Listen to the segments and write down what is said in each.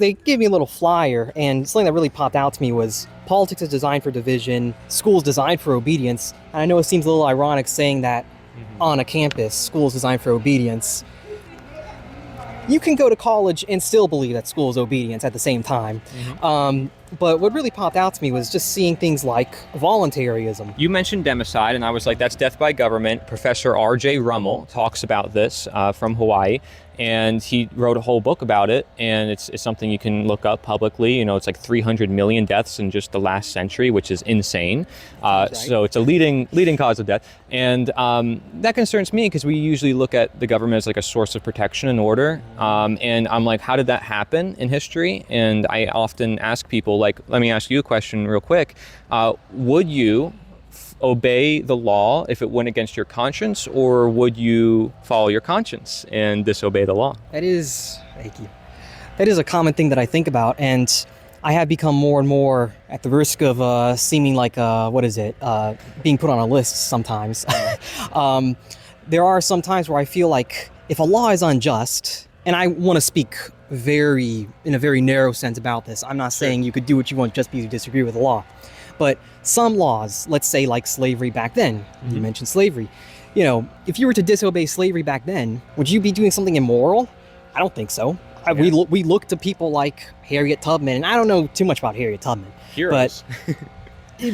They gave me a little flyer, and something that really popped out to me was politics is designed for division, schools designed for obedience. And I know it seems a little ironic saying that on a campus, schools designed for obedience. You can go to college and still believe that school is obedience at the same time. But what really popped out to me was just seeing things like voluntarism. You mentioned democide, and I was like, that's death by government. Professor R.J. Rummel talks about this from Hawaii, and he wrote a whole book about it, and it's something you can look up publicly. You know, it's like 300 million deaths in just the last century, which is insane. So it's a leading cause of death. And that concerns me because we usually look at the government as like a source of protection and order. And I'm like, how did that happen in history? And I often ask people, like, let me ask you a question real quick. Would you obey the law if it went against your conscience, or would you follow your conscience and disobey the law? Thank you. That is a common thing that I think about, and I have become more and more at the risk of seeming like, being put on a list sometimes. There are some times where I feel like if a law is unjust, and I want to speak in a very narrow sense about this. I'm not saying you could do what you want just because you disagree with the law. But some laws, let's say like slavery back then, you mentioned slavery, you know, if you were to disobey slavery back then, would you be doing something immoral? I don't think so. We look to people like Harriet Tubman, and I don't know too much about Harriet Tubman. Heroes. But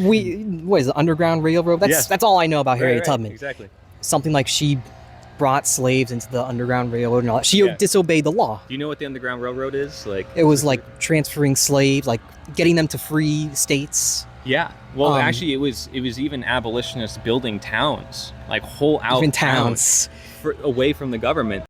what is the Underground Railroad? That's all I know about Harriet Tubman. Exactly. Something like she brought slaves into the Underground Railroad and all that. She disobeyed the law. Do you know what the Underground Railroad is? Like, it was like transferring slaves, like getting them to free states. Yeah. Well, actually, it was even abolitionists building towns, like whole out towns away from the government.